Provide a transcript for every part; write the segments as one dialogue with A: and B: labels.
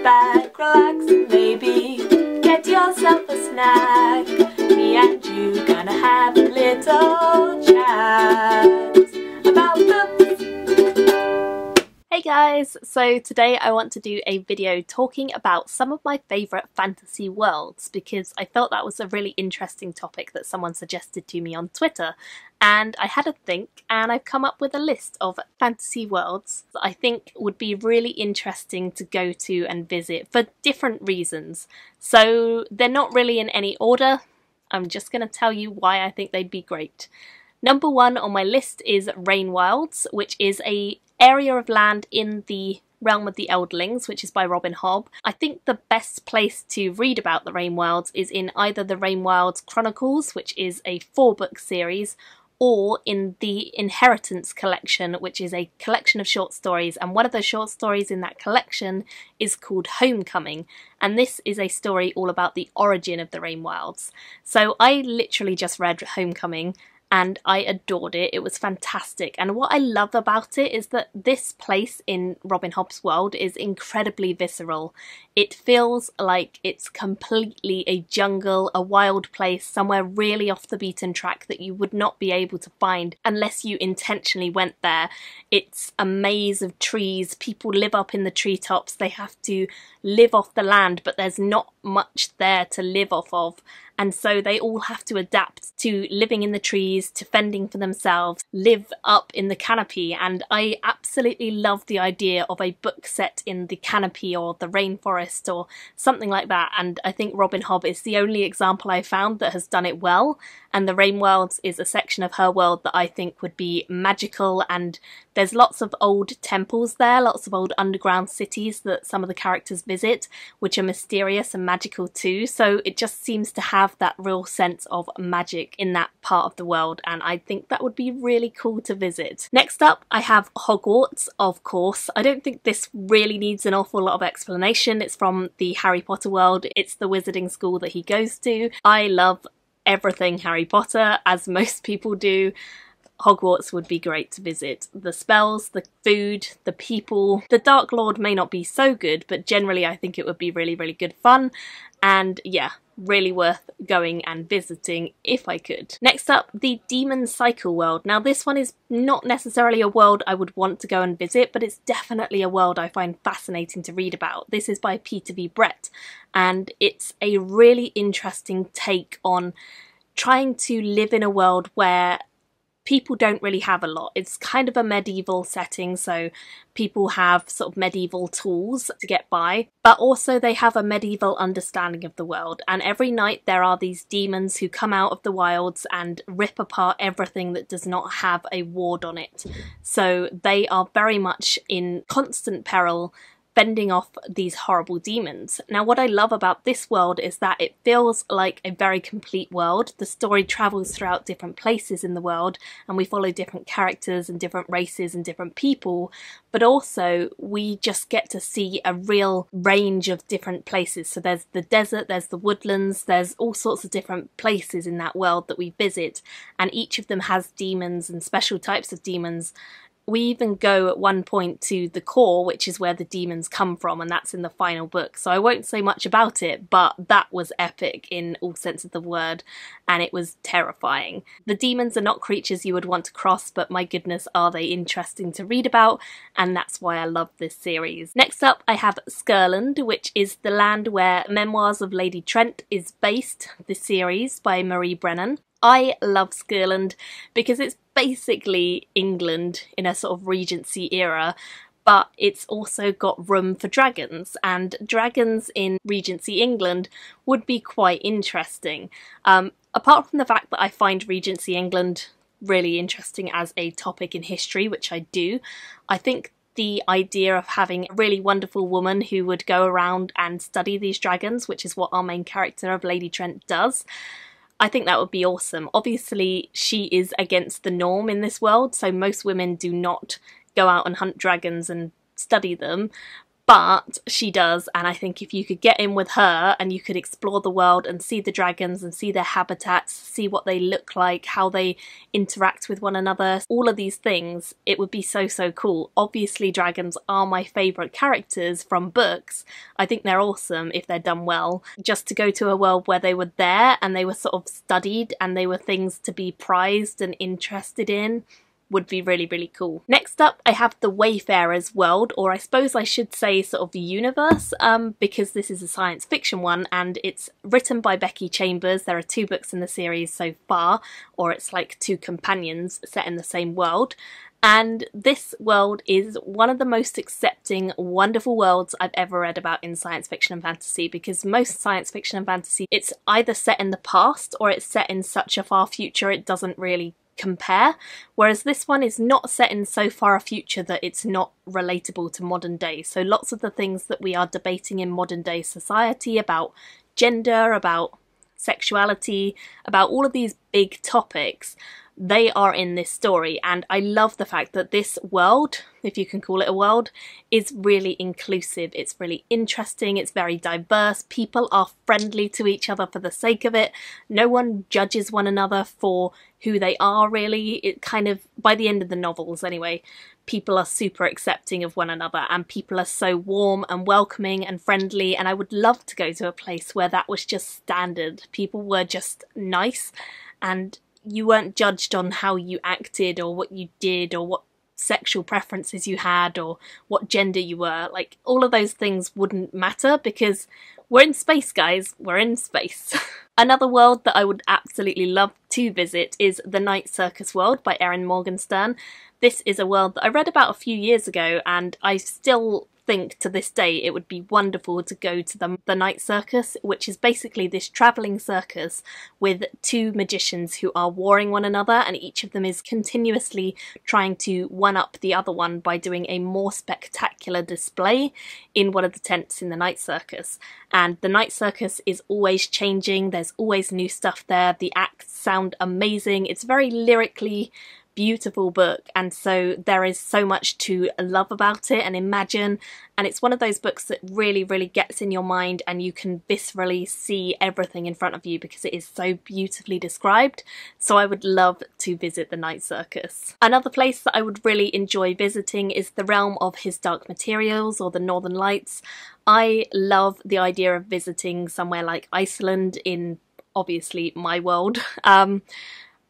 A: back, relax, and maybe get yourself a snack. Me and you gonna have a little chat about books. Hey guys, so today I want to do a video talking about some of my favourite fantasy worlds because I felt that was a really interesting topic that someone suggested to me on Twitter, and I had a think and I've come up with a list of fantasy worlds that I think would be really interesting to go to and visit for different reasons. So they're not really in any order, I'm just going to tell you why I think they'd be great. Number one on my list is Rain Wilds, which is an area of land in the Realm of the Eldlings, which is by Robin Hobb. I think the best place to read about the Rain Wilds is in either the Rain Wilds Chronicles, which is a 4-book series, or in the Inheritance collection, which is a collection of short stories, and one of the short stories in that collection is called Homecoming, and this is a story all about the origin of the Rain Wilds. So I literally just read Homecoming and I adored it. It was fantastic, and what I love about it is that this place in Robin Hobb's world is incredibly visceral. It feels like it's completely a jungle, a wild place, somewhere really off the beaten track that you would not be able to find unless you intentionally went there. It's a maze of trees, people live up in the treetops, they have to live off the land, but there's not much there to live off of. And so they all have to adapt to living in the trees, to fending for themselves, live up in the canopy. And I absolutely love the idea of a book set in the canopy or the rainforest or something like that. And I think Robin Hobb is the only example I found that has done it well. And the Rain Wilds is a section of her world that I think would be magical, and there's lots of old temples there, lots of old underground cities that some of the characters visit, which are mysterious and magical too, so it just seems to have that real sense of magic in that part of the world, and I think that would be really cool to visit. Next up I have Hogwarts, of course. I don't think this really needs an awful lot of explanation. It's from the Harry Potter world, it's the wizarding school that he goes to. I love everything Harry Potter, as most people do. Hogwarts would be great to visit. The spells, the food, the people. The Dark Lord may not be so good, but generally I think it would be really, really good fun. And yeah, really worth going and visiting if I could. Next up, the Demon Cycle world. Now this one is not necessarily a world I would want to go and visit, but it's definitely a world I find fascinating to read about. This is by Peter V. Brett, and it's a really interesting take on trying to live in a world where people don't really have a lot. It's kind of a medieval setting, so people have sort of medieval tools to get by, but also they have a medieval understanding of the world, and every night there are these demons who come out of the wilds and rip apart everything that does not have a ward on it. So they are very much in constant peril fending off these horrible demons. Now what I love about this world is that it feels like a very complete world. The story travels throughout different places in the world and we follow different characters and different races and different people, but also we just get to see a real range of different places. So there's the desert, there's the woodlands, there's all sorts of different places in that world that we visit, and each of them has demons and special types of demons. We even go at one point to the core, which is where the demons come from, and that's in the final book. So I won't say much about it, but that was epic in all sense of the word, and it was terrifying. The demons are not creatures you would want to cross, but my goodness are they interesting to read about, and that's why I love this series. Next up I have Scroland, which is the land where Memoirs of Lady Trent is based, the series by Marie Brennan. I love Scroland because it's basically England in a sort of Regency era, but it's also got room for dragons, and dragons in Regency England would be quite interesting. Apart from the fact that I find Regency England really interesting as a topic in history, which I do, I think the idea of having a really wonderful woman who would go around and study these dragons, which is what our main character of Lady Trent does, I think that would be awesome. Obviously, she is against the norm in this world, so most women do not go out and hunt dragons and study them, But she does, and I think if you could get in with her and you could explore the world and see the dragons and see their habitats, see what they look like, how they interact with one another, all of these things, it would be so, so cool. Obviously dragons are my favourite characters from books. I think they're awesome if they're done well. Just to go to a world where they were there and they were sort of studied and they were things to be prized and interested in would be really, really cool. Next up, I have the Wayfarers world, or I suppose I should say sort of the universe, because this is a science fiction one and it's written by Becky Chambers. There are 2 books in the series so far, or it's like 2 companions set in the same world. And this world is one of the most accepting, wonderful worlds I've ever read about in science fiction and fantasy, because most science fiction and fantasy, it's either set in the past or it's set in such a far future it doesn't really compare, whereas this one is not set in so far a future that it's not relatable to modern day. So lots of the things that we are debating in modern day society about gender, about sexuality, about all of these big topics, they are in this story. And I love the fact that this world, if you can call it a world, is really inclusive. It's really interesting, it's very diverse, people are friendly to each other for the sake of it, no one judges one another for who they are really. It kind of, by the end of the novels anyway, people are super accepting of one another and people are so warm and welcoming and friendly, and I would love to go to a place where that was just standard. People were just nice and you weren't judged on how you acted or what you did or what sexual preferences you had or what gender you were. Like, all of those things wouldn't matter because we're in space, guys. We're in space. Another world that I would absolutely love to visit is the Night Circus world by Erin Morgenstern. This is a world that I read about a few years ago and I still think to this day it would be wonderful to go to the Night Circus, which is basically this travelling circus with 2 magicians who are warring one another, and each of them is continuously trying to one-up the other one by doing a more spectacular display in one of the tents in the Night Circus. And the Night Circus is always changing, there's always new stuff there, the acts sound amazing, it's very lyrically beautiful book, and so there is so much to love about it and imagine, and it's one of those books that really, really gets in your mind and you can viscerally see everything in front of you because it is so beautifully described. So I would love to visit the Night Circus. Another place that I would really enjoy visiting is the realm of His Dark Materials, or the Northern Lights. I love the idea of visiting somewhere like Iceland in, obviously, my world,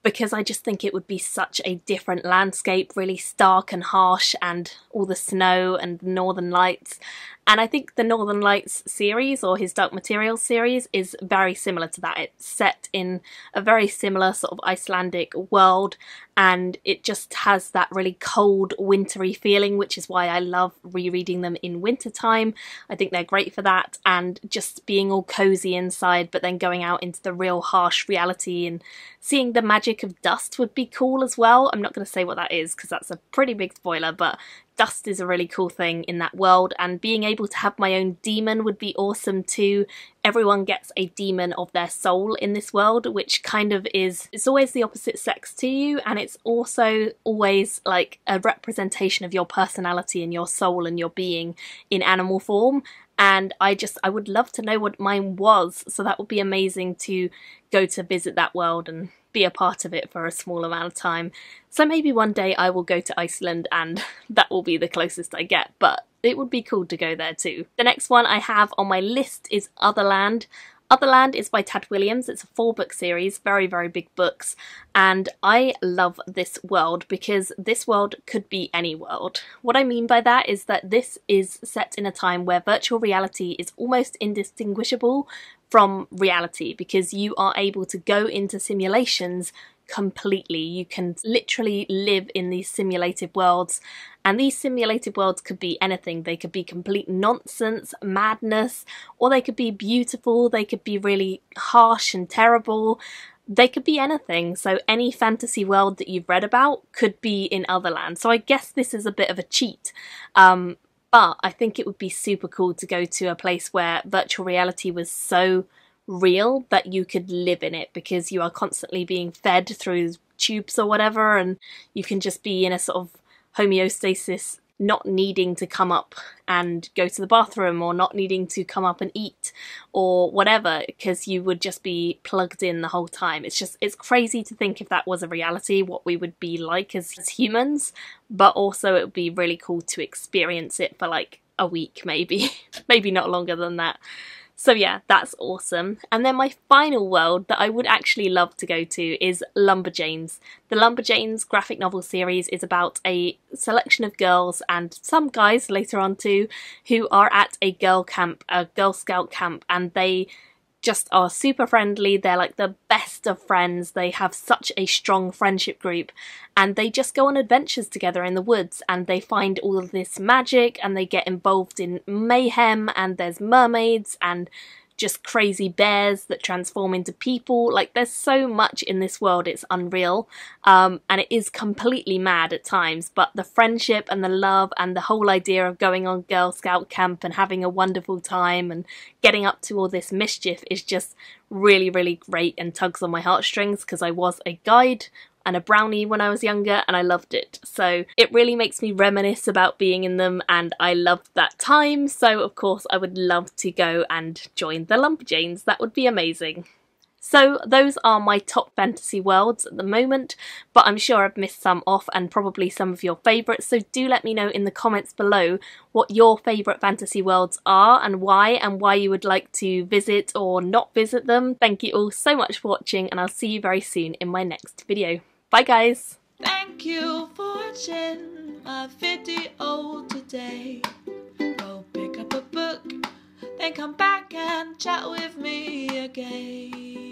A: because I just think it would be such a different landscape, really stark and harsh, and all the snow and the Northern Lights. And I think the Northern Lights series, or His Dark Materials series, is very similar to that. It's set in a very similar sort of Icelandic world, and it just has that really cold, wintry feeling, which is why I love rereading them in wintertime. I think they're great for that, and just being all cozy inside, but then going out into the real harsh reality and seeing the magic of dust would be cool as well. I'm not going to say what that is because that's a pretty big spoiler, but dust is a really cool thing in that world, and being able to have my own demon would be awesome too. Everyone gets a demon of their soul in this world, which kind of is, it's always the opposite sex to you, and it's also always like a representation of your personality and your soul and your being in animal form. And I would love to know what mine was, so that would be amazing to go to visit that world and be a part of it for a small amount of time. So maybe one day I will go to Iceland and that will be the closest I get, but it would be cool to go there too. The next one I have on my list is Otherland. Otherland is by Tad Williams. It's a 4-book series, very, very big books, and I love this world because this world could be any world. What I mean by that is that this is set in a time where virtual reality is almost indistinguishable from reality, because you are able to go into simulations completely. You can literally live in these simulated worlds, and these simulated worlds could be anything. They could be complete nonsense, madness, or they could be beautiful, they could be really harsh and terrible. They could be anything. So any fantasy world that you've read about could be in Otherland. So I guess this is a bit of a cheat. But I think it would be super cool to go to a place where virtual reality was so real that you could live in it, because you are constantly being fed through tubes or whatever, and you can just be in a sort of homeostasis not needing to come up and go to the bathroom, or not needing to come up and eat or whatever, because you would just be plugged in the whole time. It's crazy to think if that was a reality, what we would be like as humans, but also it would be really cool to experience it for like a week maybe, maybe not longer than that. So yeah, that's awesome. And then my final world that I would actually love to go to is Lumberjanes. The Lumberjanes graphic novel series is about a selection of girls, and some guys later on too, who are at a Girl Scout camp, and they just are super friendly. They're like the best of friends. They have such a strong friendship group, and they just go on adventures together in the woods, and they find all of this magic, and they get involved in mayhem, and there's mermaids and just crazy bears that transform into people. Like, there's so much in this world, it's unreal, and it is completely mad at times, but the friendship and the love and the whole idea of going on Girl Scout camp and having a wonderful time and getting up to all this mischief is just really, really great and tugs on my heartstrings, because I was a guide and a brownie when I was younger, and I loved it. So it really makes me reminisce about being in them, and I loved that time. So of course I would love to go and join the Lumberjanes. That would be amazing. So those are my top fantasy worlds at the moment, but I'm sure I've missed some off, and probably some of your favourites, so do let me know in the comments below what your favourite fantasy worlds are and why you would like to visit or not visit them. Thank you all so much for watching, and I'll see you very soon in my next video. Bye guys!
B: Thank you for watching my video today. Go pick up a book, then come back and chat with me again.